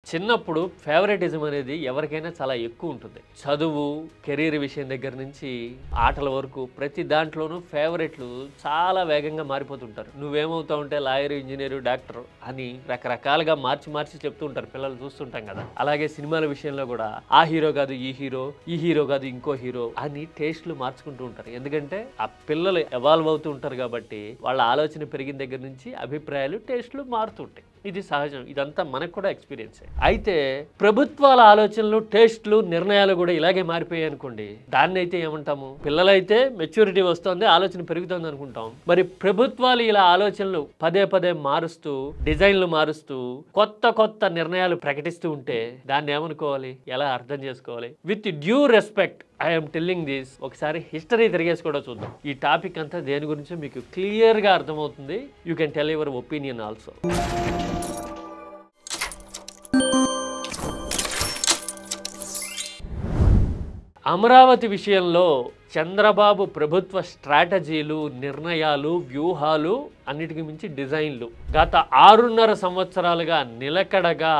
చిన్నప్పుడు ఫేవరెటిజం అనేది ఎవరికైనా చాలా ఎక్కువ ఉంటుంది. చదువు, కెరీర్ విషయం దగ్గర నుంచి ఆటల వరకు ప్రతి దాంట్లోనూ ఫేవరెట్లు చాలా వేగంగా మారిపోతుంటారు. నువ్వేమవుతావు అంటే లాయర్, ఇంజనీరు, డాక్టర్ అని రకరకాలుగా మార్చి చెప్తూ ఉంటారు. పిల్లలు చూస్తుంటాం కదా. అలాగే సినిమాల విషయంలో కూడా ఆ హీరో కాదు ఈ హీరో కాదు ఇంకో హీరో అని టేస్ట్లు మార్చుకుంటూ ఉంటారు. ఎందుకంటే ఆ పిల్లలు ఎవాల్వ్ అవుతూ ఉంటారు కాబట్టి వాళ్ళ ఆలోచన పెరిగిన దగ్గర నుంచి అభిప్రాయాలు, టేస్ట్లు మారుతుంటాయి. ఇది సహజం. ఇదంతా మనకు కూడా ఎక్స్పీరియన్సే. అయితే ప్రభుత్వాల ఆలోచనలు, టేస్ట్లు, నిర్ణయాలు కూడా ఇలాగే మారిపోయాయి అనుకోండి, దాన్ని అయితే ఏమంటాము? పిల్లలైతే మెచ్యూరిటీ వస్తుంది, ఆలోచన పెరుగుతుంది అనుకుంటాం. మరి ప్రభుత్వాలు ఇలా ఆలోచనలు పదే మారుస్తూ, డిజైన్లు మారుస్తూ, కొత్త నిర్ణయాలు ప్రకటిస్తూ ఉంటే దాన్ని ఏమనుకోవాలి? ఎలా అర్థం చేసుకోవాలి? With due respect I'm telling this. ఒకసారి హిస్టరీ తిరిగేసి కూడా చూద్దాం. ఈ టాపిక్ అంతా దేని గురించో మీకు క్లియర్గా అర్థమవుతుంది. You can tell your opinion also. Amaravati విషయంలో చంద్రబాబు ప్రభుత్వ స్ట్రాటజీలు, నిర్ణయాలు, వ్యూహాలు, అన్నిటికీ మించి డిజైన్లు గత 6.5 సంవత్సరాలుగా నిలకడగా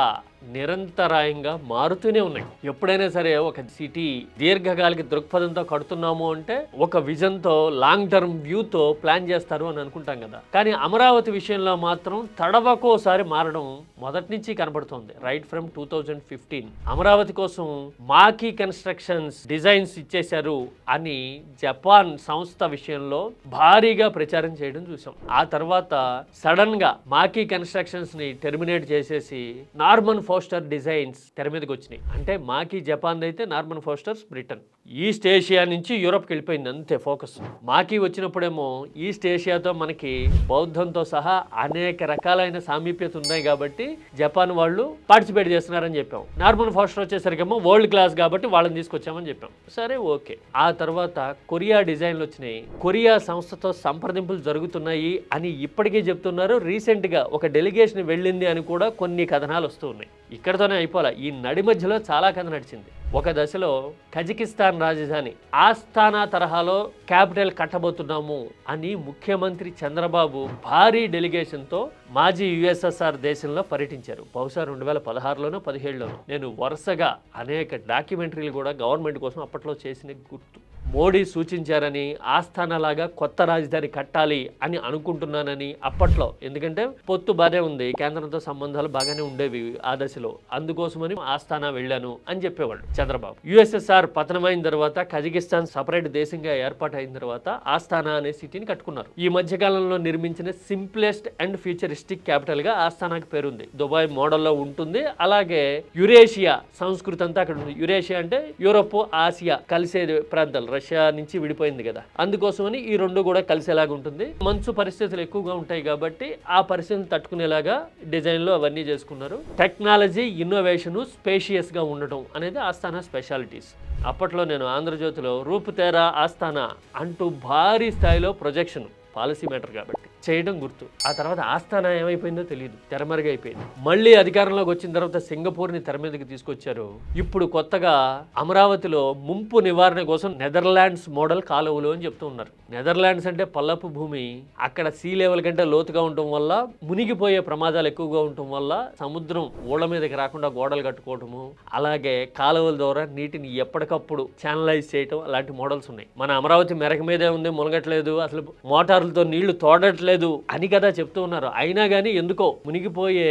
నిరంతరాయంగా మారుతూనే ఉన్నాయి. ఎప్పుడైనా సరే ఒక సిటీ దీర్ఘకాలిక దృక్పథంతో కడుతున్నాము అంటే ఒక విజన్తో, లాంగ్ టర్మ్ వ్యూతో ప్లాన్ చేస్తారు అని అనుకుంటాం కదా. కానీ అమరావతి విషయంలో మాత్రం తడవకోసారి మారడం మొదటి నుంచి కనబడుతోంది. రైట్ ఫ్రమ్ 2015 అమరావతి కోసం మాకీ కన్స్ట్రక్షన్స్ డిజైన్స్ ఇచ్చేశారు అని జపాన్ సంస్థ విషయంలో భారీగా ప్రచారం చేయడం చూసాం. ఆ తర్వాత సడన్ గా మాకీ కన్స్ట్రక్షన్స్ ని టెర్మినేట్ చేసేసి నార్మన్ ఫోస్టర్ డిజైన్స్ తెర మీదకి వచ్చినాయి. అంటే మాకీ జపాన్ అయితే Norman Fosters Britain. East Asia నుంచి యూరోప్కి వెళ్ళిపోయింది అంతే ఫోకస్. మాకీ వచ్చినప్పుడేమో ఈస్ట్ ఏషియాతో మనకి బౌద్ధంతో సహా అనేక రకాలైన సామీప్యత ఉన్నాయి కాబట్టి జపాన్ వాళ్ళు పార్టిసిపేట్ చేస్తున్నారని చెప్పాం. నార్మన్ ఫోస్టర్ వచ్చేసరికేమో వరల్డ్ క్లాస్ కాబట్టి వాళ్ళని తీసుకొచ్చామని చెప్పాం. సరే ఓకే. ఆ తర్వాత కొరియా డిజైన్లు వచ్చినాయి. కొరియా సంస్థతో సంప్రదింపులు జరుగుతున్నాయి అని ఇప్పటికీ చెప్తున్నారు. రీసెంట్ గా ఒక డెలిగేషన్ వెళ్ళింది అని కూడా కొన్ని కథనాలు వస్తూ ఉన్నాయి. ఇక్కడతోనే అయిపోలే. ఈ నడి మధ్యలో చాలా కథ నడిచింది. ఒక దశలో కజకిస్తాన్ రాజధాని ఆస్తానా తరహాలో క్యాపిటల్ కట్టబోతున్నాము అని ముఖ్యమంత్రి చంద్రబాబు భారీ డెలిగేషన్తో మాజీ యుఎస్ఎస్ఆర్ దేశంలో పర్యటించారు. బహుశా 2016లోనో 17లోనో. నేను వరుసగా అనేక డాక్యుమెంటరీలు కూడా గవర్నమెంట్ కోసం అప్పట్లో చేసిన గుర్తు. మోడీ సూచించారని ఆస్థానా లాగా కొత్త రాజధాని కట్టాలి అని అనుకుంటున్నానని అప్పట్లో. ఎందుకంటే పొత్తు బాగానే ఉంది, కేంద్రంతో సంబంధాలు బాగానే ఉండేవి ఆ దశలో, అందుకోసమని ఆస్థానా వెళ్ళాను అని చెప్పేవాళ్ళు చంద్రబాబు. యుఎస్ఎస్ఆర్ పతనమైన తర్వాత కజకిస్తాన్ సపరేట్ దేశంగా ఏర్పాటైన తర్వాత ఆస్థానా అనే సిటీని కట్టుకున్నారు. ఈ మధ్యకాలంలో నిర్మించిన సింప్లెస్ట్ అండ్ ఫ్యూచరిస్టిక్ క్యాపిటల్ గా ఆస్థానాకి పేరుంది. దుబాయ్ మోడల్లో ఉంటుంది. అలాగే యురేషియా సంస్కృతి అంతా అక్కడ ఉంది. యురేషియా అంటే యూరోప్, ఆసియా కలిసే ప్రాంతాలు. రష్యా నుంచి విడిపోయింది కదా, అందుకోసమని ఈ రెండు కూడా కలిసేలాగా ఉంటుంది. మంచు పరిస్థితులు ఎక్కువగా ఉంటాయి కాబట్టి ఆ పరిస్థితిని తట్టుకునేలాగా డిజైన్లు అవన్నీ చేసుకున్నారు. టెక్నాలజీ, ఇన్నోవేషన్, స్పేషియస్ గా ఉండటం అనేది ఆస్థానా స్పెషాలిటీస్. అప్పట్లో నేను ఆంధ్రజ్యోతిలో రూపుతేరా ఆస్థానా అంటూ భారీ స్థాయిలో ప్రొజెక్షన్, పాలసీ మేటర్ కాబట్టి చేయడం గుర్తు. ఆ తర్వాత ఆస్థానా ఏమైపోయిందో తెలియదు, తెరమరుగైపోయింది. మళ్ళీ అధికారంలోకి వచ్చిన తర్వాత సింగపూర్ని తెర మీదకి తీసుకొచ్చారు. ఇప్పుడు కొత్తగా అమరావతిలో ముంపు నివారణ కోసం నెదర్లాండ్స్ మోడల్ కాలువలు అని చెప్తూ ఉన్నారు. నెదర్లాండ్స్ అంటే పల్లపు భూమి. అక్కడ సీ లెవెల్ కంటే లోతుగా ఉండటం వల్ల మునిగిపోయే ప్రమాదాలు ఎక్కువగా ఉండటం వల్ల సముద్రం ఊళ్ళ మీదకి రాకుండా గోడలు కట్టుకోవటము, అలాగే కాలువల ద్వారా నీటిని ఎప్పటికప్పుడు ఛానలైజ్ చేయటం, అలాంటి మోడల్స్ ఉన్నాయి. మన అమరావతి మెరక మీదే ఉంది, మునగట్లేదు, అసలు మోటార్లతో నీళ్లు తోడట్లేదు అని కదా చెప్తూ ఉన్నారు. అయినా కానీ ఎందుకో మునిగిపోయే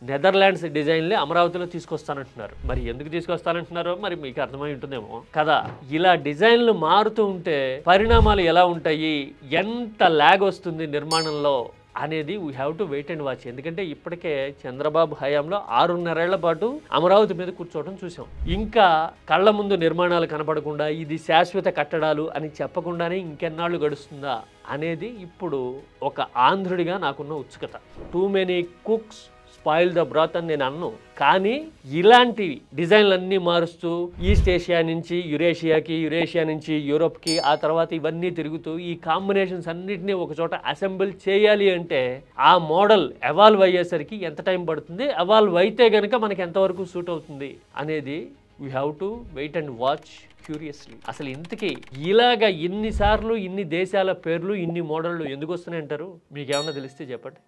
నెదర్లాండ్స్ డిజైన్లే అమరావతిలో తీసుకొస్తానంటున్నారు. మరి ఎందుకు తీసుకొస్తానంటున్నారో మరి మీకు అర్థమై ఉంటుందేమో కదా. ఇలా డిజైన్లు మారుతూ ఉంటే పరిణామాలు ఎలా ఉంటాయి, ఎంత లాగ్ వస్తుంది నిర్మాణంలో అనేది we have to wait and watch. ఎందుకంటే ఇప్పటికే చంద్రబాబు హయాంలో 6.5 ఏళ్ల పాటు అమరావతి మీద కూర్చోవడం చూసాం. ఇంకా కళ్ళ ముందు నిర్మాణాలు కనపడకుండా ఇది శాశ్వత కట్టడాలు అని చెప్పకుండానే ఇంకెన్నాళ్ళు గడుస్తుందా అనేది ఇప్పుడు ఒక ఆంధ్రుడిగా నాకున్న ఉత్సుకత. Too many cooks spoil the బ్రాత్ అని నేను అన్ను. కానీ ఇలాంటి డిజైన్లన్నీ మారుస్తూ ఈస్ట్ ఏషియా నుంచి యురేషియాకి, యురేషియా నుంచి యూరోప్కి, ఆ తర్వాత ఇవన్నీ తిరుగుతూ ఈ కాంబినేషన్స్ అన్నిటినీ ఒక చోట అసెంబుల్ చేయాలి అంటే ఆ మోడల్ ఎవాల్వ్ అయ్యేసరికి ఎంత టైం పడుతుంది, ఎవాల్వ్ అయితే కనుక మనకి ఎంతవరకు సూట్ అవుతుంది అనేది we have to wait and watch curiously. అసలు ఇంతకీ ఇలాగా ఇన్నిసార్లు ఇన్ని దేశాల పేర్లు, ఇన్ని మోడళ్ళు ఎందుకు వస్తున్నాయి అంటారు? మీకేమన్నా తెలిస్తే చెప్పండి.